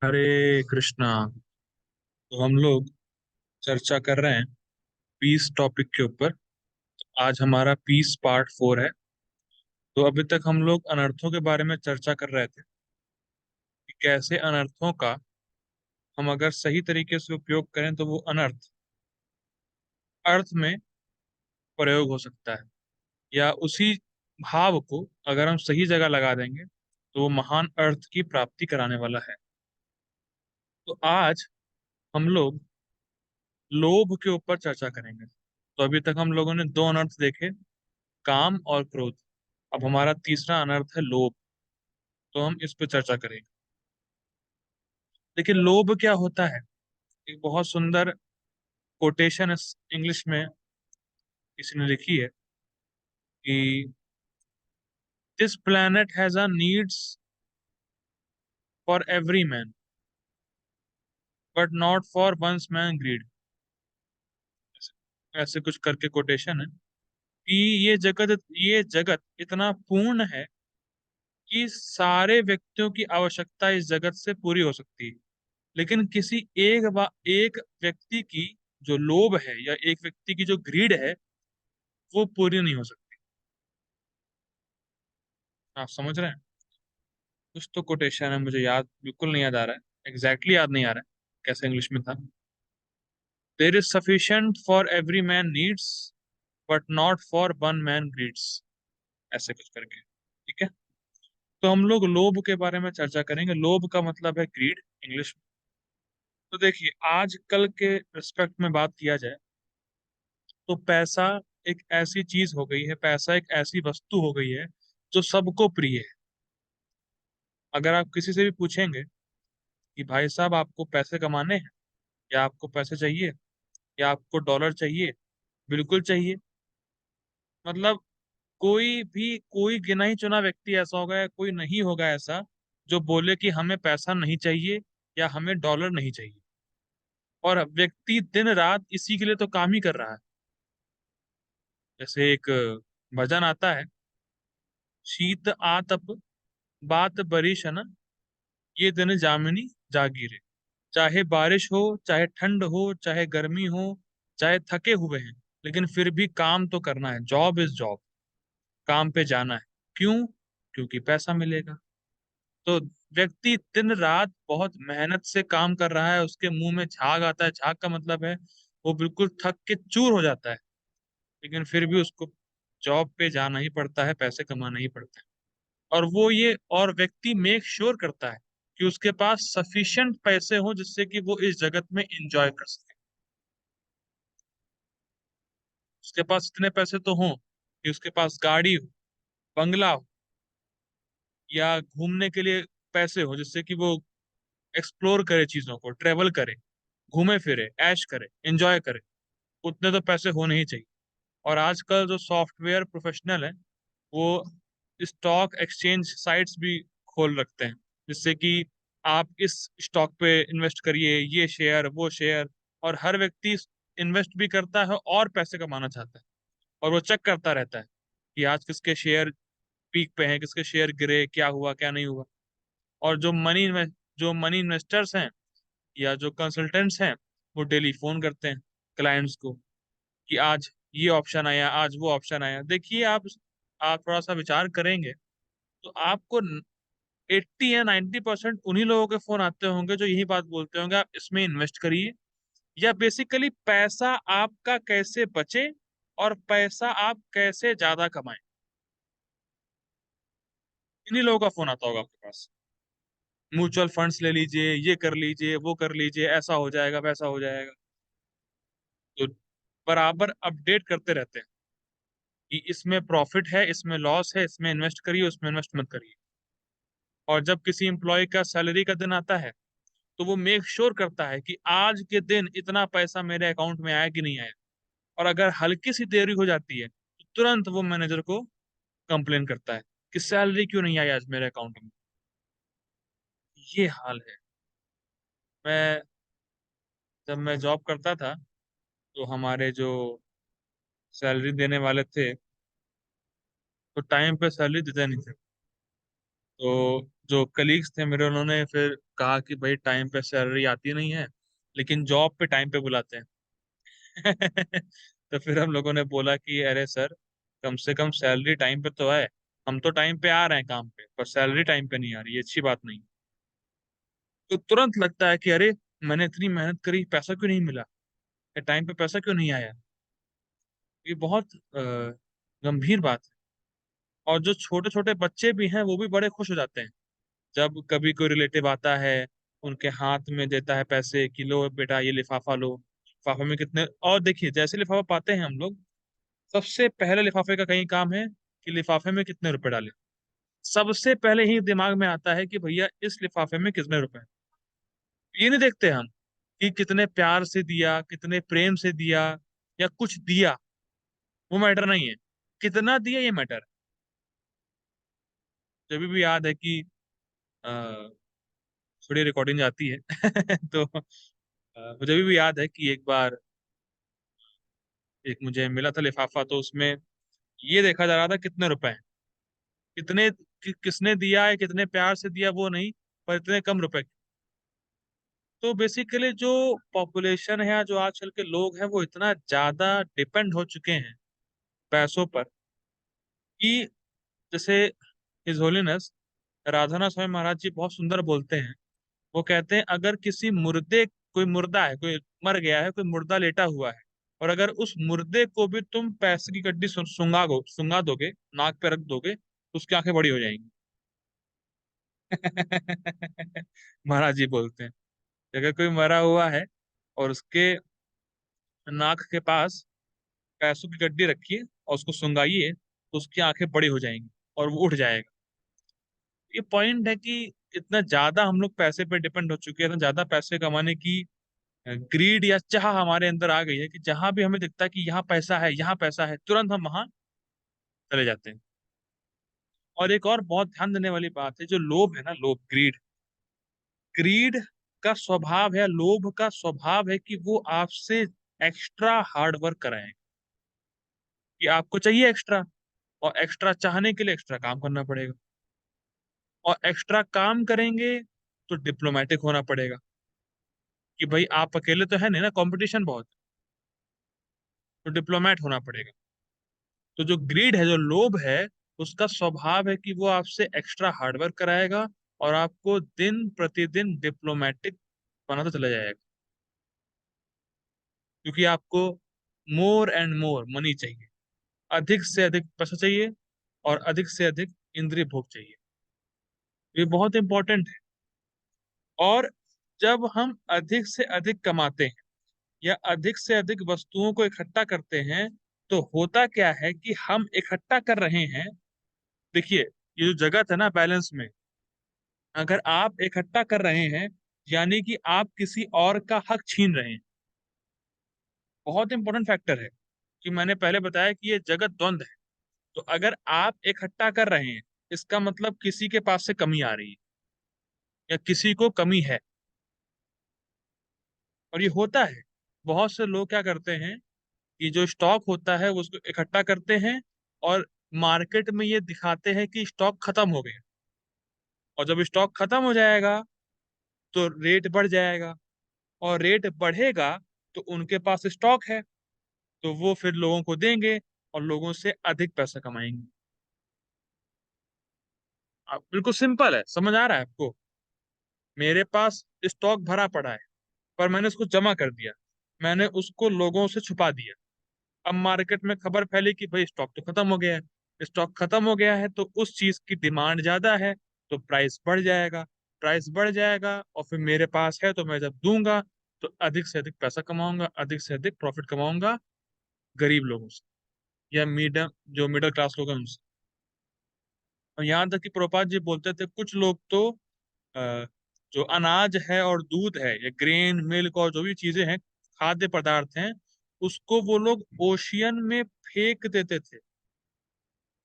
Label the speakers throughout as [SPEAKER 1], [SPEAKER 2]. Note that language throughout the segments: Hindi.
[SPEAKER 1] हरे कृष्णा। तो हम लोग चर्चा कर रहे हैं पीस टॉपिक के ऊपर। आज हमारा पीस पार्ट 4 है। तो अभी तक हम लोग अनर्थों के बारे में चर्चा कर रहे थे कि कैसे अनर्थों का हम अगर सही तरीके से उपयोग करें तो वो अनर्थ अर्थ में प्रयोग हो सकता है, या उसी भाव को अगर हम सही जगह लगा देंगे तो वो महान अर्थ की प्राप्ति कराने वाला है। तो आज हम लोग लोभ के ऊपर चर्चा करेंगे। तो अभी तक हम लोगों ने दो अनर्थ देखे, काम और क्रोध। अब हमारा तीसरा अनर्थ है लोभ। तो हम इस पे चर्चा करेंगे। देखिए, लोभ क्या होता है। एक बहुत सुंदर कोटेशन इंग्लिश में किसी ने लिखी है कि this planet has a needs for every man but not for one's man greed. ऐसे कुछ करके कोटेशन है कि ये जगत इतना पूर्ण है कि सारे व्यक्तियों की आवश्यकता इस जगत से पूरी हो सकती है, लेकिन किसी एक व्यक्ति की जो लोभ है या एक व्यक्ति की जो ग्रीड है वो पूरी नहीं हो सकती। आप समझ रहे हैं। कुछ तो कोटेशन है, मुझे याद बिल्कुल नहीं याद आ रहा है, एग्जैक्टली याद नहीं आ रहा है कैसे इंग्लिश में था। There is sufficient for every man needs but not for one man grids. ऐसे कुछ करके, ठीक है। तो हम लोग लोभ के बारे में चर्चा करेंगे। लोभ का मतलब है ग्रीड इंग्लिश में। तो देखिए, आजकल के रिस्पेक्ट में बात किया जाए तो पैसा एक ऐसी चीज हो गई है, पैसा एक ऐसी वस्तु हो गई है जो सबको प्रिय है। अगर आप किसी से भी पूछेंगे कि भाई साहब आपको पैसे कमाने हैं, या आपको पैसे चाहिए, या आपको डॉलर चाहिए, बिल्कुल चाहिए। मतलब कोई गिना ही चुना व्यक्ति ऐसा होगा या कोई नहीं होगा ऐसा जो बोले कि हमें पैसा नहीं चाहिए या हमें डॉलर नहीं चाहिए। और व्यक्ति दिन रात इसी के लिए तो काम ही कर रहा है। जैसे एक भजन आता है, शीत आतप बात बरिश है ना, ये दिन जामिनी जागीरे। चाहे बारिश हो, चाहे ठंड हो, चाहे गर्मी हो, चाहे थके हुए हैं, लेकिन फिर भी काम तो करना है। जॉब इज जॉब, काम पे जाना है। क्यों? क्योंकि पैसा मिलेगा। तो व्यक्ति दिन रात बहुत मेहनत से काम कर रहा है, उसके मुंह में झाग आता है। झाग का मतलब है वो बिल्कुल थक के चूर हो जाता है, लेकिन फिर भी उसको जॉब पे जाना ही पड़ता है, पैसे कमाना ही पड़ता है। और व्यक्ति मेक श्योर करता है कि उसके पास सफिशिएंट पैसे हो जिससे कि वो इस जगत में एंजॉय कर सके। उसके पास इतने पैसे तो हों कि उसके पास गाड़ी हो, बंगला हो, या घूमने के लिए पैसे हो जिससे कि वो एक्सप्लोर करे, चीजों को ट्रेवल करे, घूमे फिरे, ऐश करे, एंजॉय करे। उतने तो पैसे होने ही चाहिए। और आजकल जो सॉफ्टवेयर प्रोफेशनल है वो स्टॉक एक्सचेंज साइट्स भी खोल रखते हैं, जिससे कि आप इस स्टॉक पे इन्वेस्ट करिए, ये शेयर वो शेयर। और हर व्यक्ति इन्वेस्ट भी करता है और पैसे कमाना चाहता है, और वो चेक करता रहता है कि आज किसके शेयर पीक पे हैं, किसके शेयर गिरे, क्या हुआ क्या नहीं हुआ। और जो मनी इन्वेस्टर्स हैं या जो कंसल्टेंट्स हैं, वो डेली फोन करते हैं क्लाइंट्स को कि आज ये ऑप्शन आया, आज वो ऑप्शन आया। देखिए, आप थोड़ा सा विचार करेंगे तो आपको 80 या 90% उन्हीं लोगों के फोन आते होंगे जो यही बात बोलते होंगे आप इसमें इन्वेस्ट करिए, या बेसिकली पैसा आपका कैसे बचे और पैसा आप कैसे ज्यादा कमाएं। इन्हीं लोगों का फोन आता होगा आपके पास। म्यूचुअल फंड्स ले लीजिए, ये कर लीजिए, वो कर लीजिए, ऐसा हो जाएगा, वैसा हो जाएगा। तो बराबर अपडेट करते रहते हैं कि इसमें प्रॉफिट है, इसमें लॉस है, इसमें इन्वेस्ट करिए, उसमें इन्वेस्ट मत करिए। और जब किसी एम्प्लॉय का सैलरी का दिन आता है तो वो मेक श्योर करता है कि आज के दिन इतना पैसा मेरे अकाउंट में आया कि नहीं आया। और अगर हल्की सी देरी हो जाती है तो तुरंत वो मैनेजर को कंप्लेन करता है कि सैलरी क्यों नहीं आई आज मेरे अकाउंट में। ये हाल है। मैं जब मैं जॉब करता था तो हमारे जो सैलरी देने वाले थे तो टाइम पे सैलरी देते नहीं थे। तो जो कलीग्स थे मेरे, उन्होंने फिर कहा कि भाई टाइम पे सैलरी आती नहीं है, लेकिन जॉब पे टाइम पे बुलाते हैं। तो फिर हम लोगों ने बोला कि अरे सर, कम से कम सैलरी टाइम पे तो है। हम तो टाइम पे आ रहे हैं काम पे, पर सैलरी टाइम पे नहीं आ रही, ये अच्छी बात नहीं। तो तुरंत लगता है कि अरे, मैंने इतनी मेहनत करी, पैसा क्यों नहीं मिला, या टाइम पे पैसा क्यों नहीं आया। ये बहुत गंभीर बात है। और जो छोटे छोटे बच्चे भी हैं वो भी बड़े खुश हो जाते हैं जब कभी कोई रिलेटिव आता है, उनके हाथ में देता है पैसे कि लो बेटा ये लिफाफा लो, लिफाफे में कितने। और देखिए, जैसे लिफाफा पाते हैं हम लोग, सबसे पहले लिफाफे का कहीं काम है कि लिफाफे में कितने रुपए डाले। सबसे पहले ही दिमाग में आता है कि भैया इस लिफाफे में कितने रुपए हैं। ये नहीं देखते हम कि कितने प्यार से दिया, कितने प्रेम से दिया, या कुछ दिया, वो मैटर नहीं है, कितना दिया ये मैटर है। जब भी याद है कि अ, थोड़ी रिकॉर्डिंग जाती है तो मुझे अभी भी याद है कि एक बार एक मुझे मिला था लिफाफा, तो उसमें ये देखा जा रहा था कितने रुपए हैं, किसने दिया है, कितने प्यार से दिया, वो नहीं, पर इतने कम रुपए। तो बेसिकली जो पॉपुलेशन है, या जो आजकल के लोग हैं, वो इतना ज्यादा डिपेंड हो चुके हैं पैसों पर कि, जैसे हिज होलीनेस राधाना स्वामी महाराज जी बहुत सुंदर बोलते हैं। वो कहते हैं, अगर किसी मुर्दे, कोई मुर्दा है, कोई मर गया है, कोई मुर्दा लेटा हुआ है, और अगर उस मुर्दे को भी तुम पैसे की गड्डी सुंगा दोगे, नाक पे रख दोगे, तो उसकी आंखें बड़ी हो जाएंगी। महाराज जी बोलते हैं, अगर कोई मरा हुआ है और उसके नाक के पास पैसों की गड्डी रखिए और उसको सुंगाइए, तो उसकी आंखें बड़ी हो जाएंगी और वो उठ जाएगा। ये पॉइंट है कि इतना ज्यादा हम लोग पैसे पे डिपेंड हो चुके हैं, इतना ज्यादा पैसे कमाने की ग्रीड या चाह हमारे अंदर आ गई है कि जहां भी हमें दिखता है कि यहाँ पैसा है, यहाँ पैसा है, तुरंत हम वहां चले जाते हैं। और एक और बहुत ध्यान देने वाली बात है, जो लोभ है ना, लोभ, ग्रीड, ग्रीड का स्वभाव है, लोभ का स्वभाव है कि वो आपसे एक्स्ट्रा हार्ड वर्क कराए, कि आपको चाहिए एक्स्ट्रा, और एक्स्ट्रा चाहने के लिए एक्स्ट्रा काम करना पड़ेगा, और एक्स्ट्रा काम करेंगे तो डिप्लोमेटिक होना पड़ेगा, कि भाई आप अकेले तो है नहीं ना, कंपटीशन बहुत है, तो डिप्लोमेट होना पड़ेगा। तो जो ग्रीड है, जो लोभ है, उसका स्वभाव है कि वो आपसे एक्स्ट्रा हार्डवर्क कराएगा और आपको दिन प्रतिदिन डिप्लोमेटिक बनाता चला जाएगा, क्योंकि आपको मोर एंड मोर मनी चाहिए, अधिक से अधिक पैसा चाहिए, और अधिक से अधिक इंद्रिय भोग चाहिए। ये बहुत इंपॉर्टेंट है। और जब हम अधिक से अधिक कमाते हैं, या अधिक से अधिक वस्तुओं को इकट्ठा करते हैं, तो होता क्या है कि हम इकट्ठा कर रहे हैं। देखिए, ये जो जगत है ना बैलेंस में, अगर आप इकट्ठा कर रहे हैं, यानी कि आप किसी और का हक छीन रहे हैं। बहुत इंपॉर्टेंट फैक्टर है कि मैंने पहले बताया कि ये जगत द्वंद है। तो अगर आप इकट्ठा कर रहे हैं, इसका मतलब किसी के पास से कमी आ रही है, या किसी को कमी है। और ये होता है, बहुत से लोग क्या करते हैं कि जो स्टॉक होता है वो उसको इकट्ठा करते हैं, और मार्केट में ये दिखाते हैं कि स्टॉक खत्म हो गया। और जब स्टॉक खत्म हो जाएगा, तो रेट बढ़ जाएगा, और रेट बढ़ेगा, तो उनके पास स्टॉक है, तो वो फिर लोगों को देंगे, और लोगों से अधिक पैसा कमाएंगे। अब बिल्कुल सिंपल है, समझ आ रहा है आपको। मेरे पास स्टॉक भरा पड़ा है, पर मैंने उसको जमा कर दिया, मैंने उसको लोगों से छुपा दिया। अब मार्केट में खबर फैली कि भाई स्टॉक तो खत्म हो गया है, स्टॉक खत्म हो गया है, तो उस चीज की डिमांड ज्यादा है, तो प्राइस बढ़ जाएगा। प्राइस बढ़ जाएगा, और फिर मेरे पास है, तो मैं जब दूंगा, तो अधिक से अधिक पैसा कमाऊंगा, अधिक से अधिक प्रॉफिट कमाऊंगा, गरीब लोगों से, या मीडियम, जो मिडिल क्लास लोग हैं उनसे। और यहाँ तक कि प्रभुपाद जी बोलते थे, कुछ लोग तो अ, जो अनाज है और दूध है, या ग्रेन मिल्क और जो भी चीजें हैं, खाद्य पदार्थ हैं, उसको वो लोग ओशियन में फेंक देते थे,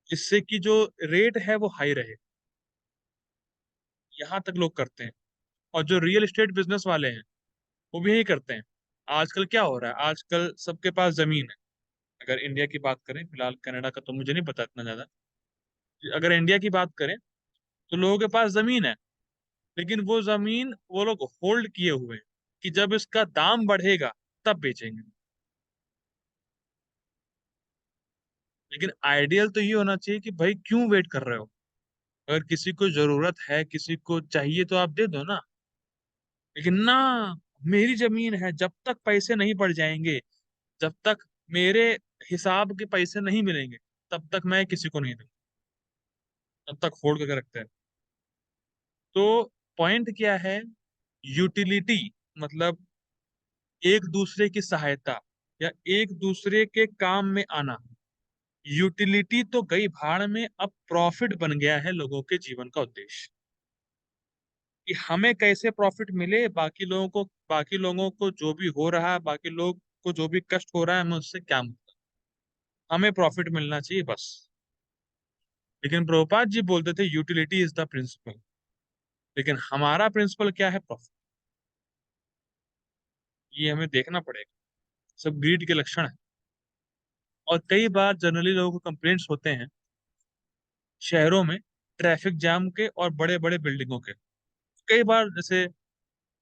[SPEAKER 1] जिससे कि जो रेट है वो हाई रहे। यहाँ तक लोग करते हैं। और जो रियल एस्टेट बिजनेस वाले हैं, वो भी यही करते हैं। आजकल क्या हो रहा है, आजकल सबके पास जमीन है। अगर इंडिया की बात करें, फिलहाल कनाडा का तो मुझे नहीं पता इतना ज्यादा। अगर इंडिया की बात करें, तो लोगों के पास जमीन है, लेकिन वो जमीन वो लोग होल्ड किए हुए हैं कि जब इसका दाम बढ़ेगा तब बेचेंगे। लेकिन आइडियल तो ये होना चाहिए कि भाई क्यों वेट कर रहे हो? अगर किसी को जरूरत है, किसी को चाहिए, तो आप दे दो ना। लेकिन ना, मेरी जमीन है, जब तक पैसे नहीं बढ़ जाएंगे, जब तक मेरे हिसाब के पैसे नहीं मिलेंगे, तब तक मैं किसी को नहीं दूंगा, तब तक होल्ड करके रखते हैं। तो पॉइंट क्या है? यूटिलिटी, मतलब एक दूसरे की सहायता या एक दूसरे के काम में आना। यूटिलिटी तो गई भाड़ में, अब प्रॉफिट बन गया है लोगों के जीवन का उद्देश्य, कि हमें कैसे प्रॉफिट मिले, बाकी लोगों को जो भी हो रहा है, बाकी लोग को जो भी कष्ट हो रहा है, हमें उससे क्या मतलब, हमें प्रॉफिट मिलना चाहिए बस। लेकिन प्रभुपाद जी बोलते थे यूटिलिटी इज द प्रिंसिपल, लेकिन हमारा प्रिंसिपल क्या है? प्रॉफिट। ये हमें देखना पड़ेगा। सब ग्रीड के लक्षण है। और कई बार जनरली लोगों को कंप्लेंट्स होते हैं शहरों में ट्रैफिक जाम के और बड़े बड़े बिल्डिंगों के। कई बार, जैसे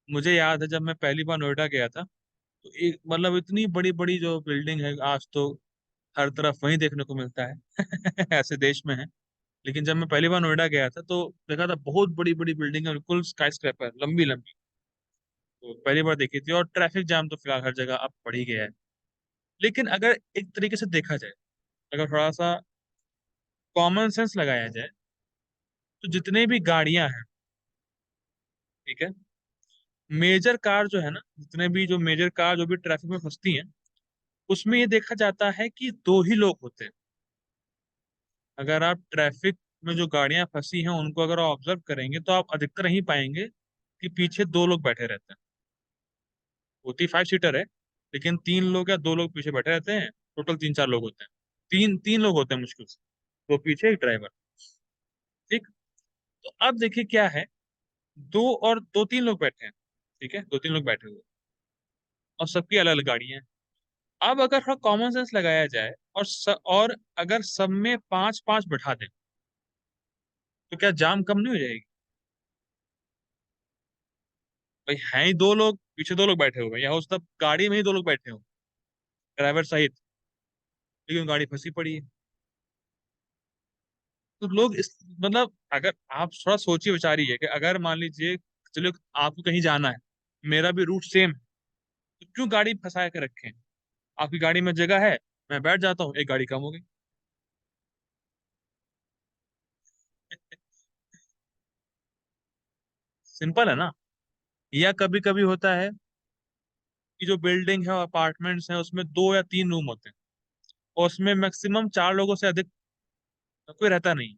[SPEAKER 1] मुझे याद है जब मैं पहली बार नोएडा गया था, तो एक मतलब इतनी बड़ी बड़ी जो बिल्डिंग है, आज तो हर तरफ वही देखने को मिलता है ऐसे देश में है। लेकिन जब मैं पहली बार नोएडा गया था तो देखा था बहुत बड़ी बड़ी बिल्डिंग है, बिल्कुल स्काई स्क्रैपर, लंबी लंबी। तो पहली बार देखी थी। और ट्रैफिक जाम तो फिलहाल हर जगह अब बढ़ ही गया है। लेकिन अगर एक तरीके से देखा जाए, अगर थोड़ा सा कॉमन सेंस लगाया जाए, तो जितने भी गाड़ियां हैं, ठीक है, मेजर कार जो है ना, जितने भी जो मेजर कार जो भी ट्रैफिक में फंसती हैं, उसमें ये देखा जाता है कि दो ही लोग होते हैं। अगर आप ट्रैफिक में जो गाड़ियां फंसी हैं उनको अगर ऑब्जर्व करेंगे, तो आप अधिकतर नहीं पाएंगे कि पीछे दो लोग बैठे रहते हैं। होती 5 सीटर है, लेकिन 3 लोग या 2 लोग पीछे बैठे रहते हैं। टोटल 3-4 लोग होते हैं। तीन तीन लोग होते हैं मुश्किल से, दो पीछे एक ड्राइवर। ठीक। तो अब देखिए क्या है, दो और दो तीन लोग बैठे हैं, ठीक है, 2-3 लोग बैठे हुए हैं, और सबकी अलग अलग गाड़ियां हैं। अब अगर थोड़ा कॉमन सेंस लगाया जाए और अगर सब में 5-5 बैठा दें, तो क्या जाम कम नहीं हो जाएगी? भाई हैं ही 2 लोग, पीछे 2 लोग बैठे हुए हैं, या हो सकता है गाड़ी में ही 2 लोग बैठे हो, ड्राइवर सहित, लेकिन गाड़ी फंसी पड़ी है। तो लोग इस मतलब अगर आप थोड़ा सोचिए विचारिए कि अगर मान लीजिए, चलो आपको कहीं जाना है, मेरा भी रूट सेम है, तो क्यों गाड़ी फंसा के रखें? आपकी गाड़ी में जगह है, मैं बैठ जाता हूँ, एक गाड़ी कम हो गई। सिंपल है ना? या कभी कभी होता है कि जो बिल्डिंग है और अपार्टमेंट्स हैं उसमें 2 या 3 रूम होते हैं, और उसमें मैक्सिमम 4 लोगों से अधिक कोई रहता नहीं।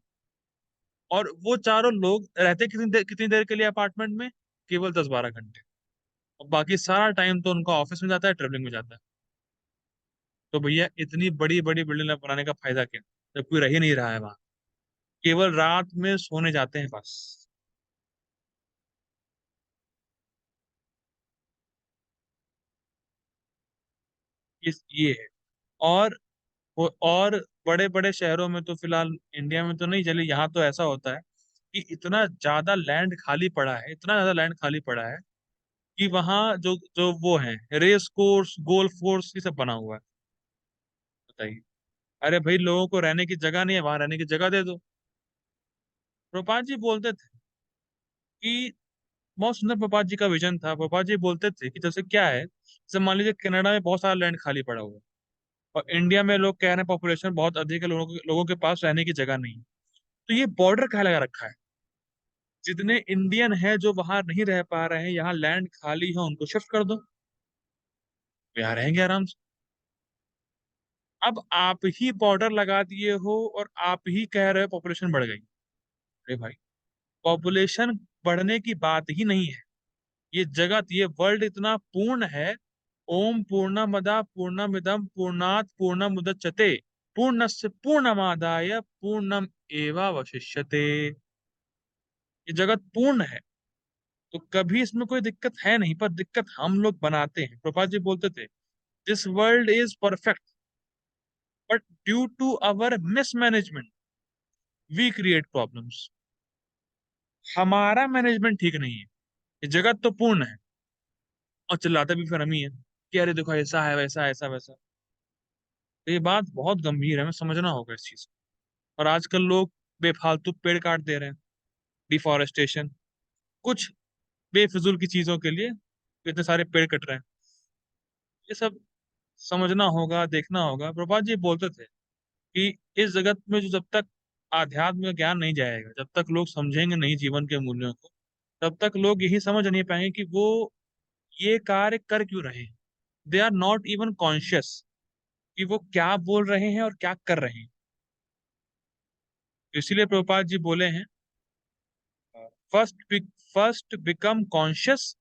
[SPEAKER 1] और वो चारों लोग रहते कितनी देर के लिए अपार्टमेंट में? केवल 10-12 घंटे। और बाकी सारा टाइम तो उनका ऑफिस में जाता है, ट्रेवलिंग में जाता है। तो भैया इतनी बड़ी बड़ी बिल्डिंग बनाने का फायदा क्या, जब कोई रह ही नहीं रहा है वहां, केवल रात में सोने जाते हैं बस। ये है। और और बड़े बड़े शहरों में तो फिलहाल, इंडिया में तो नहीं चले, यहाँ तो ऐसा होता है कि इतना ज्यादा लैंड खाली पड़ा है, इतना ज्यादा लैंड खाली पड़ा है कि वहाँ जो जो वो है, रेस कोर्स, गोल्फ कोर्स, ये सब बना हुआ है। बताइए। अरे भाई, लोगों को रहने की जगह नहीं है, वहां रहने की जगह दे दो। प्रभुपाद जी बोलते थे कि, बहुत सुंदर प्रभुपाद जी का विजन था। प्रभुपाद जी बोलते थे कि जैसे क्या है, जैसे मान लीजिए कनाडा में बहुत सारा लैंड खाली पड़ा हुआ है, और इंडिया में लोग कह रहे हैं पॉपुलेशन बहुत अधिक है, लोगों के पास रहने की जगह नहीं है। तो ये बॉर्डर कहाँ लगा रखा है? जितने इंडियन है जो वहां नहीं रह पा रहे हैं, यहाँ लैंड खाली है, उनको शिफ्ट कर दो, वो यहाँ रहेंगे आराम से। अब आप ही बॉर्डर लगा दिए हो और आप ही कह रहे हो पॉपुलेशन बढ़ गई। अरे भाई, पॉपुलेशन बढ़ने की बात ही नहीं है। ये जगत, ये वर्ल्ड इतना पूर्ण है। ओम पूर्णमदा पूर्णमिदम पूर्णात पूर्णमुदच्यते पूर्णस्य पूर्णमादाय पूर्णम एवावशिष्यते। ये जगत पूर्ण है, तो कभी इसमें कोई दिक्कत है नहीं, पर दिक्कत हम लोग बनाते हैं। प्रभुपाद जी बोलते थे, this world is perfect, but due to our mismanagement we create problems. हमारा मैनेजमेंट ठीक नहीं है, ये जगत तो पूर्ण है, और चिल्लाते भी फिर हम ही है कि अरे देखो ऐसा है, वैसा है, ऐसा वैसा। तो ये बात बहुत गंभीर है, हमें समझना होगा इस चीज को। और आजकल लोग बेफालतू पेड़ काट दे रहे हैं, डिफॉरेस्टेशन, कुछ बेफिजूल की चीजों के लिए इतने सारे पेड़ कट रहे हैं। ये सब समझना होगा, देखना होगा। प्रभुपाद जी बोलते थे कि इस जगत में जो, जब तक आध्यात्म का ज्ञान नहीं जाएगा, जब तक लोग समझेंगे नहीं जीवन के मूल्यों को, तब तक लोग यही समझ नहीं पाएंगे कि वो ये कार्य कर क्यों रहे हैं। They are not even conscious कि वो क्या बोल रहे हैं और क्या कर रहे हैं। तो इसीलिए प्रभुपाद जी बोले हैं, first first become conscious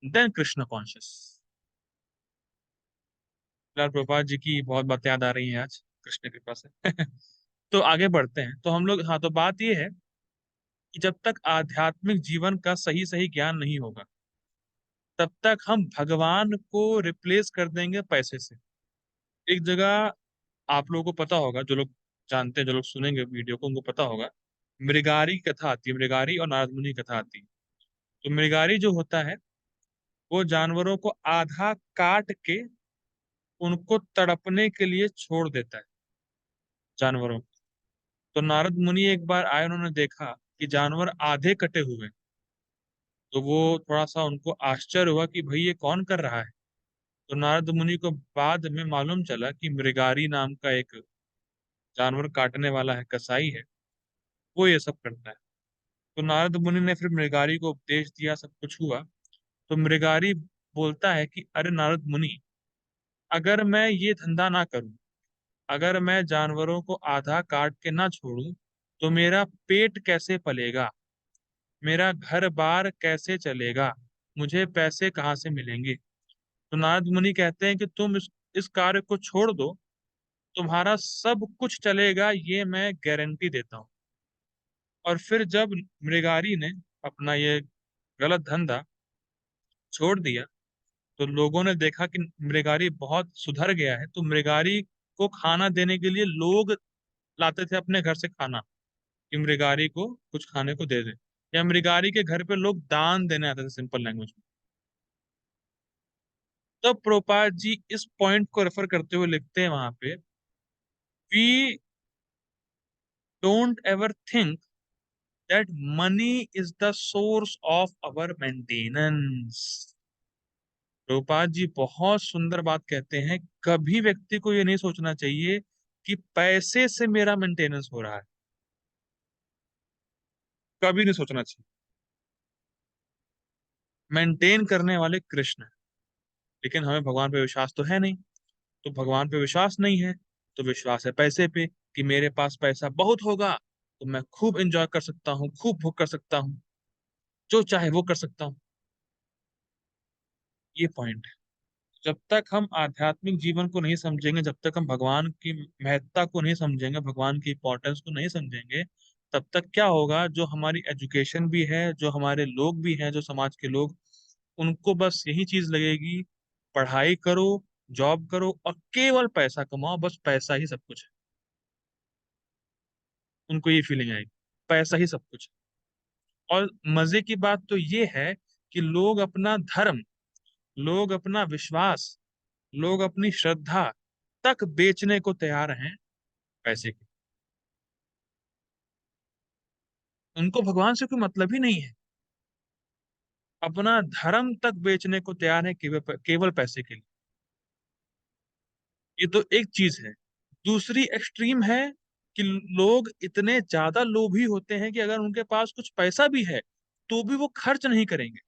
[SPEAKER 1] then Krishna conscious. फिलहाल प्रभुपाद जी की बहुत बातें याद आ रही हैं आज, कृष्ण कृपा से। तो आगे बढ़ते हैं। तो हम लोग, हाँ, तो बात ये है कि जब तक आध्यात्मिक जीवन का सही सही ज्ञान नहीं होगा, तब तक हम भगवान को रिप्लेस कर देंगे पैसे से। एक जगह आप लोगों को पता होगा, जो लोग जानते हैं, जो लोग सुनेंगे वीडियो को, उनको पता होगा, मृगारी की कथा आती है, मृगारी और नारद मुनि की कथा आती है। तो मृगारी जो होता है, वो जानवरों को आधा काट के उनको तड़पने के लिए छोड़ देता है, जानवरों को। तो नारद मुनि एक बार आए, उन्होंने देखा कि जानवर आधे कटे हुए हैं। तो वो थोड़ा सा, उनको आश्चर्य हुआ कि भाई ये कौन कर रहा है। तो नारद मुनि को बाद में मालूम चला कि मृगारी नाम का एक जानवर काटने वाला है, कसाई है, वो ये सब करता है। तो नारद मुनि ने फिर मृगारी को उपदेश दिया, सब कुछ हुआ। तो मृगारी बोलता है कि अरे नारद मुनि, अगर मैं ये धंधा ना करूं, अगर मैं जानवरों को आधा काट के ना छोड़ूं, तो मेरा पेट कैसे पलेगा, मेरा घर बार कैसे चलेगा, मुझे पैसे कहाँ से मिलेंगे। तो नारद मुनि कहते हैं कि तुम इस कार्य को छोड़ दो, तुम्हारा सब कुछ चलेगा, ये मैं गारंटी देता हूँ। और फिर जब मृगारी ने अपना ये गलत धंधा छोड़ दिया, तो लोगों ने देखा कि मृगारी बहुत सुधर गया है। तो मृगारी को खाना देने के लिए लोग लाते थे अपने घर से खाना, कि मृगारी को कुछ खाने को दे दे, या मृगारी के घर पे लोग दान देने आते थे, सिंपल लैंग्वेज में। तब प्रोपाद जी इस पॉइंट को रेफर करते हुए लिखते हैं वहां पे, we don't ever think that money is the source of our maintenance. Prabhupada ji बहुत सुंदर बात कहते हैं, कभी व्यक्ति को ये नहीं सोचना चाहिए कि पैसे से मेरा मेंटेनेंस हो रहा है। कभी नहीं सोचना चाहिए। मेंटेन करने वाले कृष्ण हैं। लेकिन हमें भगवान पे विश्वास तो है नहीं। तो भगवान पे विश्वास नहीं है, तो विश्वास है पैसे पे, कि मेरे पास पैसा बहुत होगा तो मैं खूब एंजॉय कर सकता हूँ, खूब भोग कर सकता हूँ, जो चाहे वो कर सकता हूँ। ये पॉइंट है। जब तक हम आध्यात्मिक जीवन को नहीं समझेंगे, जब तक हम भगवान की महत्ता को नहीं समझेंगे, भगवान की इंपॉर्टेंस को नहीं समझेंगे, तब तक क्या होगा, जो हमारी एजुकेशन भी है, जो हमारे लोग भी हैं, जो समाज के लोग, उनको बस यही चीज लगेगी, पढ़ाई करो, जॉब करो और केवल पैसा कमाओ, बस पैसा ही सब कुछ है। उनको ये फीलिंग आएगी, पैसा ही सब कुछ है। और मजे की बात तो ये है कि लोग अपना धर्म, लोग अपना विश्वास, लोग अपनी श्रद्धा तक बेचने को तैयार हैं पैसे के। उनको भगवान से कोई मतलब ही नहीं है, अपना धर्म तक बेचने को तैयार है केवल केवल पैसे के लिए। ये तो एक चीज है। दूसरी एक्सट्रीम है कि लोग इतने ज्यादा लोभी होते हैं कि अगर उनके पास कुछ पैसा भी है, तो भी वो खर्च नहीं करेंगे।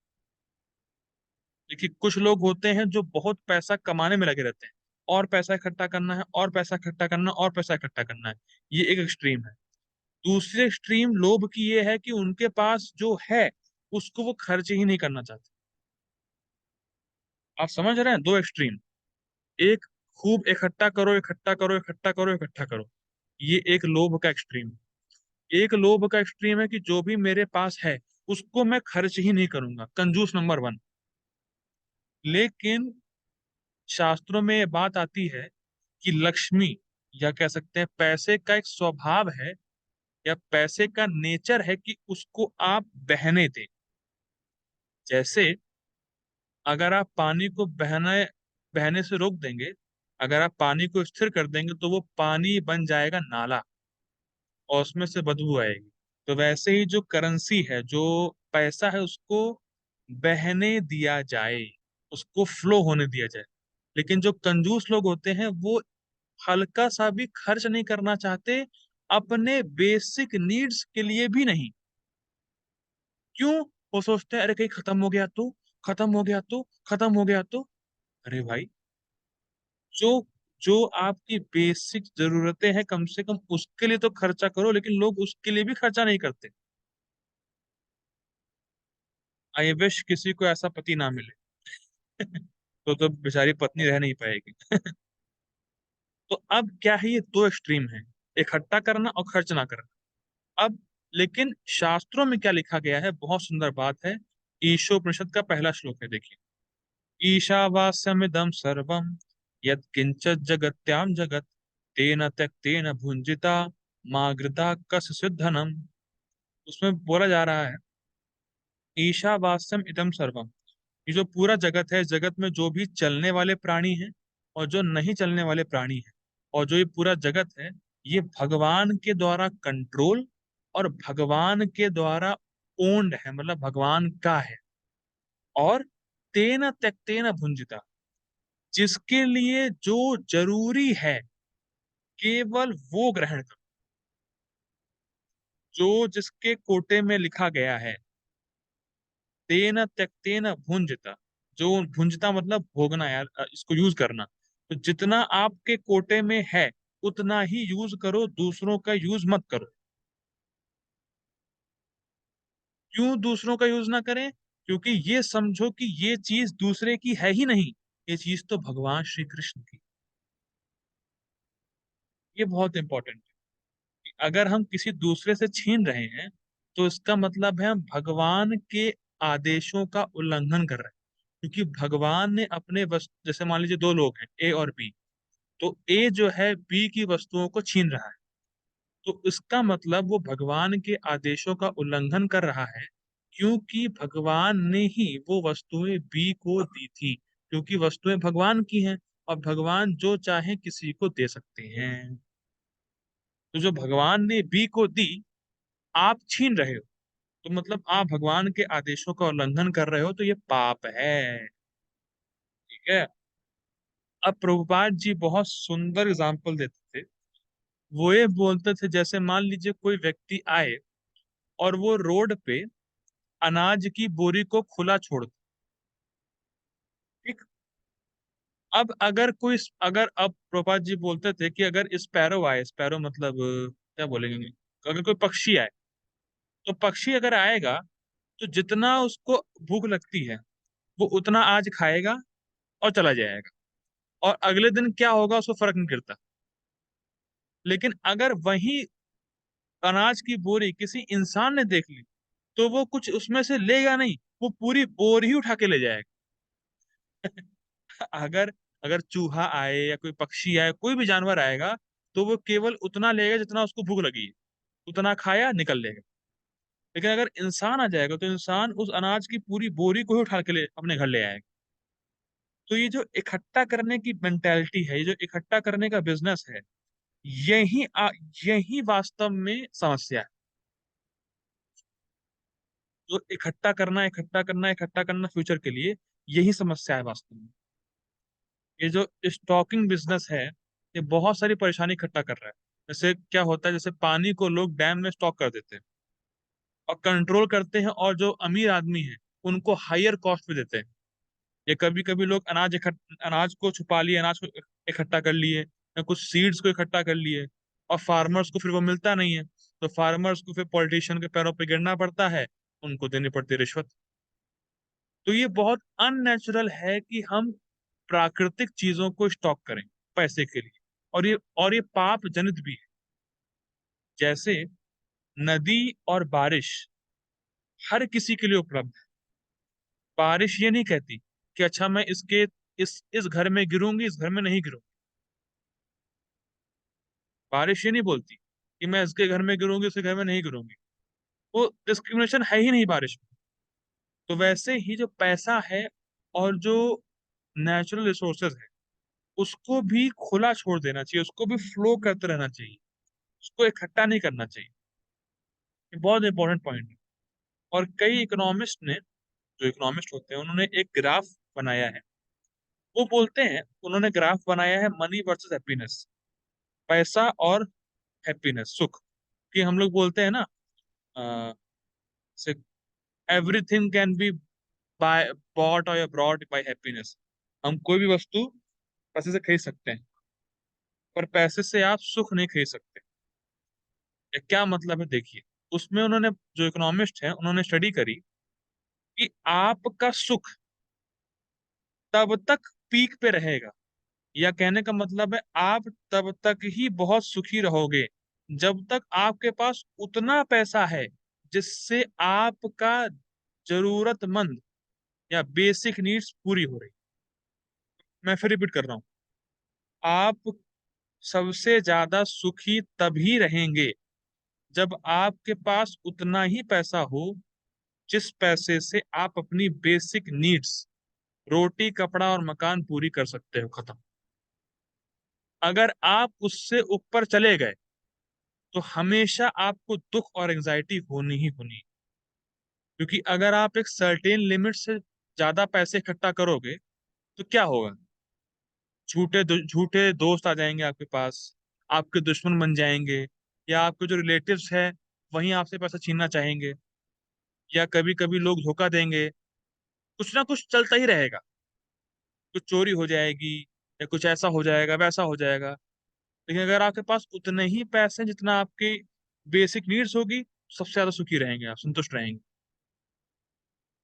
[SPEAKER 1] देखिए, कुछ लोग होते हैं जो बहुत पैसा कमाने में लगे रहते हैं, और पैसा इकट्ठा करना है, और पैसा इकट्ठा करना, और पैसा इकट्ठा करना है। ये एक एक्सट्रीम है। दूसरी एक्सट्रीम लोभ की ये है कि उनके पास जो है उसको वो खर्च ही नहीं करना चाहते। आप समझ रहे हैं, दो एक्सट्रीम। एक, खूब इकट्ठा करो, इकट्ठा करो, इकट्ठा करो, इकट्ठा करो, ये एक लोभ का एक्सट्रीम। एक लोभ का एक्सट्रीम है कि जो भी मेरे पास है उसको मैं खर्च ही नहीं करूंगा, कंजूस नंबर वन। लेकिन शास्त्रों में ये बात आती है कि लक्ष्मी, या कह सकते हैं पैसे का एक स्वभाव है या पैसे का नेचर है कि उसको आप बहने दें। जैसे अगर आप पानी को बहने बहने से रोक देंगे, अगर आप पानी को स्थिर कर देंगे तो वो पानी बन जाएगा नाला और उसमें से बदबू आएगी। तो वैसे ही जो करेंसी है, जो पैसा है, उसको बहने दिया जाए, उसको फ्लो होने दिया जाए। लेकिन जो कंजूस लोग होते हैं वो हल्का सा भी खर्च नहीं करना चाहते, अपने बेसिक नीड्स के लिए भी नहीं। क्यों? वो सोचते हैं अरे कहीं खत्म हो गया तो, खत्म हो गया तो, खत्म हो गया तो। अरे भाई, जो जो आपकी बेसिक जरूरतें हैं कम से कम उसके लिए तो खर्चा करो, लेकिन लोग उसके लिए भी खर्चा नहीं करते। आई विश किसी को ऐसा पति ना मिले। तो बेचारी पत्नी रह नहीं पाएगी। तो अब क्या है, ये दो एक्सट्रीम है, इकट्ठा करना और खर्च ना करना। अब लेकिन शास्त्रों में क्या लिखा गया है, बहुत सुंदर बात है। ईशोपनिषद का पहला श्लोक है, देखिए। ईशावास्यमिदं सर्वं यत् किंचित् जगत्यां जगत् तेन त्यक्तेन भुंजिता मा घृता कस्य धनम। उसमें बोला जा रहा है, ईशावास्यम इदम सर्वम, ये जो पूरा जगत है, जगत में जो भी चलने वाले प्राणी हैं और जो नहीं चलने वाले प्राणी हैं, और जो ये पूरा जगत है, ये भगवान के द्वारा कंट्रोल और भगवान के द्वारा ओन्ड है, मतलब भगवान का है। और तेन त्यक्तेन भुंजिता, जिसके लिए जो जरूरी है केवल वो ग्रहण करो। जो जिसके कोटे में लिखा गया है, तेन त्यक्तेन भुंजता, जो भुंजता मतलब भोगना यार, इसको यूज करना। तो जितना आपके कोटे में है उतना ही यूज करो, दूसरों का यूज मत करो। क्यों दूसरों का यूज ना करें? क्योंकि ये समझो कि ये चीज दूसरे की है ही नहीं, ये चीज तो भगवान श्री कृष्ण की। ये बहुत इंपॉर्टेंट है। अगर हम किसी दूसरे से छीन रहे हैं तो इसका मतलब है हम भगवान के आदेशों का उल्लंघन कर रहे हैं। क्योंकि भगवान ने अपने वस्तु, जैसे मान लीजिए दो लोग हैं, ए और बी, तो ए जो है बी की वस्तुओं को छीन रहा है, तो इसका मतलब वो भगवान के आदेशों का उल्लंघन कर रहा है। क्योंकि भगवान ने ही वो वस्तुएं बी को दी थी, क्योंकि वस्तुएं भगवान की हैं और भगवान जो चाहे किसी को दे सकते हैं। तो जो भगवान ने बी को दी, आप छीन रहे हो, तो मतलब आप भगवान के आदेशों का उल्लंघन कर रहे हो, तो ये पाप है। ठीक है। अब प्रभुपाद जी बहुत सुंदर एग्जाम्पल देते थे। वो ये बोलते थे, जैसे मान लीजिए कोई व्यक्ति आए और वो रोड पे अनाज की बोरी को खुला छोड़ दे। ठीक। अब अगर कोई, अगर अब प्रभुपाद जी बोलते थे कि अगर स्पैरो आए, स्पैरो मतलब क्या बोलेंगे, अगर कोई पक्षी आए, तो पक्षी अगर आएगा तो जितना उसको भूख लगती है वो उतना आज खाएगा और चला जाएगा, और अगले दिन क्या होगा उसको फर्क नहीं पड़ता। लेकिन अगर वही अनाज की बोरी किसी इंसान ने देख ली तो वो कुछ उसमें से लेगा नहीं, वो पूरी बोरी ही उठा के ले जाएगा। अगर अगर चूहा आए या कोई पक्षी आए, कोई भी जानवर आएगा, तो वो केवल उतना लेगा जितना उसको भूख लगी है, उतना खाया निकल लेगा। लेकिन अगर इंसान आ जाएगा तो इंसान उस अनाज की पूरी बोरी को ही उठा के ले अपने घर ले आएगा। तो ये जो इकट्ठा करने की मेंटेलिटी है, ये जो इकट्ठा करने का बिजनेस है, यही यही वास्तव में समस्या है। जो इकट्ठा करना, इकट्ठा करना, इकट्ठा करना फ्यूचर के लिए, यही समस्या है वास्तव में। ये जो स्टॉकिंग बिजनेस है, ये बहुत सारी परेशानी इकट्ठा कर रहा है। जैसे क्या होता है, जैसे पानी को लोग डैम में स्टॉक कर देते हैं और कंट्रोल करते हैं, और जो अमीर आदमी है उनको हायर कॉस्ट पे देते हैं। या कभी कभी लोग अनाज को छुपा लिए, अनाज को इकट्ठा कर लिए, या कुछ सीड्स को इकट्ठा कर लिए, और फार्मर्स को फिर वो मिलता नहीं है, तो फार्मर्स को फिर पॉलिटिशियन के पैरों पे गिरना पड़ता है, उनको देनी पड़ती है रिश्वत। तो ये बहुत अननेचुरल है कि हम प्राकृतिक चीजों को स्टॉक करें पैसे के लिए। और ये पाप जनित भी है। जैसे नदी और बारिश हर किसी के लिए उपलब्ध है। बारिश ये नहीं कहती कि अच्छा मैं इसके इस घर में गिरूंगी, इस घर में नहीं गिरूंगी। बारिश ये नहीं बोलती कि मैं इसके घर में गिरूंगी उसके घर में नहीं गिरूंगी। वो डिस्क्रिमिनेशन है ही नहीं बारिश में। तो वैसे ही जो पैसा है और जो नेचुरल रिसोर्सेज है, उसको भी खुला छोड़ देना चाहिए, उसको भी फ्लो करते रहना चाहिए, उसको इकट्ठा नहीं करना चाहिए। ये बहुत इंपॉर्टेंट पॉइंट है। और कई इकोनॉमिस्ट ने, जो इकोनॉमिस्ट होते हैं, उन्होंने एक ग्राफ बनाया है। वो बोलते हैं, उन्होंने ग्राफ बनाया है मनी वर्सेस हैप्पीनेस, पैसा और हैप्पीनेस, सुख। कि हम लोग बोलते हैं ना, everything can be buy bought और ब्रॉट बाय हैप्पीनेस। हम कोई भी वस्तु पैसे से खरीद सकते हैं, पर पैसे से आप सुख नहीं खरीद सकते। ये क्या मतलब है, देखिए। उसमें उन्होंने, जो इकोनॉमिस्ट हैं, उन्होंने स्टडी करी कि आपका सुख तब तक पीक पे रहेगा, या कहने का मतलब है आप तब तक ही बहुत सुखी रहोगे जब तक आपके पास उतना पैसा है जिससे आपका जरूरतमंद या बेसिक नीड्स पूरी हो रही। मैं फिर रिपीट कर रहा हूं, आप सबसे ज्यादा सुखी तभी रहेंगे जब आपके पास उतना ही पैसा हो जिस पैसे से आप अपनी बेसिक नीड्स, रोटी कपड़ा और मकान पूरी कर सकते हो, खत्म। अगर आप उससे ऊपर चले गए तो हमेशा आपको दुख और एंजाइटी होनी ही होनी। क्योंकि अगर आप एक सर्टेन लिमिट से ज्यादा पैसे इकट्ठा करोगे तो क्या होगा, झूठे दोस्त आ जाएंगे आपके पास, आपके दुश्मन बन जाएंगे, या आपके जो रिलेटिव्स हैं वहीं आपसे पैसा छीनना चाहेंगे, या कभी कभी लोग धोखा देंगे। कुछ ना कुछ चलता ही रहेगा, कुछ चोरी हो जाएगी, या कुछ ऐसा हो जाएगा वैसा हो जाएगा। लेकिन अगर आपके पास उतने ही पैसे हैं जितना आपकी बेसिक नीड्स होगी, सबसे ज्यादा सुखी रहेंगे, आप संतुष्ट रहेंगे।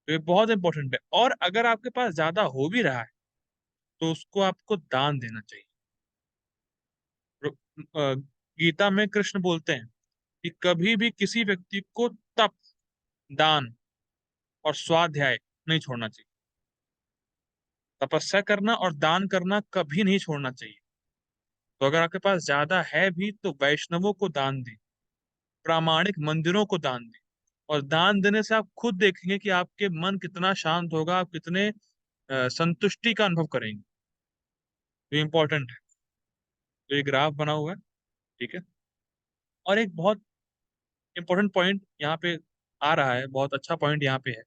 [SPEAKER 1] तो ये बहुत इंपॉर्टेंट है। और अगर आपके पास ज्यादा हो भी रहा है तो उसको आपको दान देना चाहिए। गीता में कृष्ण बोलते हैं कि कभी भी किसी व्यक्ति को तप, दान और स्वाध्याय नहीं छोड़ना चाहिए। तपस्या करना और दान करना कभी नहीं छोड़ना चाहिए। तो अगर आपके पास ज्यादा है भी तो वैष्णवों को दान दें, प्रामाणिक मंदिरों को दान दें। और दान देने से आप खुद देखेंगे कि आपके मन कितना शांत होगा, आप कितने संतुष्टि का अनुभव करेंगे। तो ये इंपॉर्टेंट है। तो ये ग्राफ बना हुआ है, ठीक है। और एक बहुत इंपॉर्टेंट पॉइंट यहाँ पे आ रहा है, बहुत अच्छा पॉइंट यहाँ पे है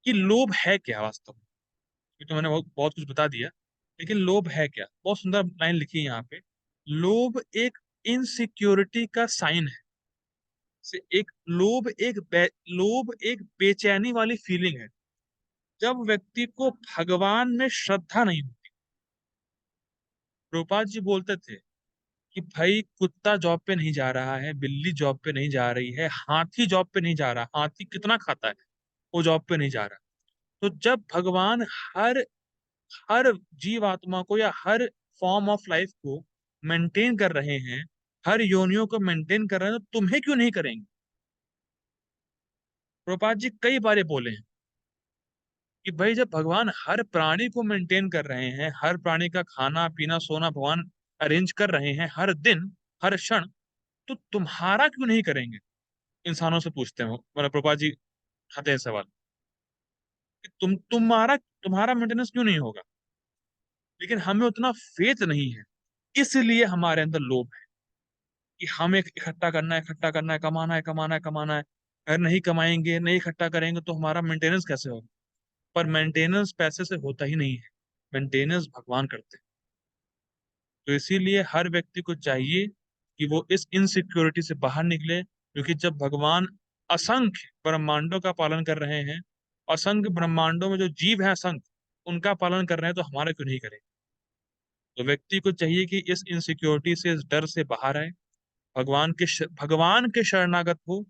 [SPEAKER 1] कि लोभ है क्या वास्तव में। ये तो मैंने बहुत बहुत कुछ बता दिया, लेकिन लोभ है क्या, बहुत सुंदर लाइन लिखी है यहाँ पे। लोभ एक इनसिक्योरिटी का साइन है। से एक लोभ एक बेचैनी वाली फीलिंग है जब व्यक्ति को भगवान में श्रद्धा नहीं होती। प्रभुपाद जी बोलते थे कि भाई कुत्ता जॉब पे नहीं जा रहा है, बिल्ली जॉब पे नहीं जा रही है, हाथी जॉब पे नहीं जा रहा, हाथी कितना खाता है, वो जॉब पे नहीं जा रहा। तो जब भगवान हर हर जीवात्मा को या हर फॉर्म ऑफ लाइफ को मेंटेन कर रहे हैं, हर योनियों को मेंटेन कर रहे हैं, तो तुम्हें क्यों नहीं करेंगे। प्रभुपाद जी कई बार ये बोले हैं कि भाई जब भगवान हर प्राणी को मेंटेन कर रहे हैं, हर प्राणी का खाना पीना सोना भगवान अरेंज कर रहे हैं हर दिन हर क्षण, तो तुम्हारा क्यों नहीं करेंगे। इंसानों से पूछते हैं वो, मतलब प्रभुपाद जी खाते हैं सवाल कि तुम्हारा तुम्हारा मेंटेनेंस क्यों नहीं होगा। लेकिन हमें उतना फेथ नहीं है, इसलिए हमारे अंदर लोभ है कि हमें इकट्ठा करना है, इकट्ठा करना है, कमाना है, कमाना है, कमाना है। अगर नहीं कमाएंगे, नहीं इकट्ठा करेंगे तो हमारा मेंटेनेंस कैसे होगा। पर मेंटेनेंस पैसे से होता ही नहीं है, मेंटेनेंस भगवान करते हैं। तो इसीलिए हर व्यक्ति को चाहिए कि वो इस इनसिक्योरिटी से बाहर निकले, क्योंकि जब भगवान असंख्य ब्रह्मांडों का पालन कर रहे हैं, असंख्य ब्रह्मांडों में जो जीव हैं असंख्य, उनका पालन कर रहे हैं, तो हमारा क्यों नहीं करें। तो व्यक्ति को चाहिए कि इस इनसिक्योरिटी से, इस डर से बाहर आए, भगवान के शरणागत हो,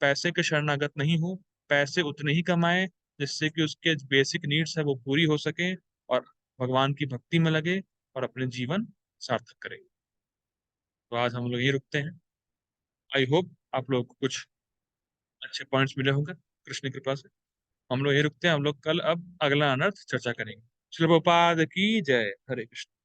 [SPEAKER 1] पैसे के शरणागत नहीं हो। पैसे उतने ही कमाए जिससे कि उसके बेसिक नीड्स है वो पूरी हो सके, और भगवान की भक्ति में लगे और अपने जीवन सार्थक करे। तो आज हम लोग यही रुकते हैं। आई होप आप लोग को कुछ अच्छे पॉइंट्स मिले होंगे कृष्ण की कृपा से। हम लोग यही रुकते हैं, हम लोग कल अब अगला अनर्थ चर्चा करेंगे। श्री प्रभुपाद की जय। हरे कृष्ण।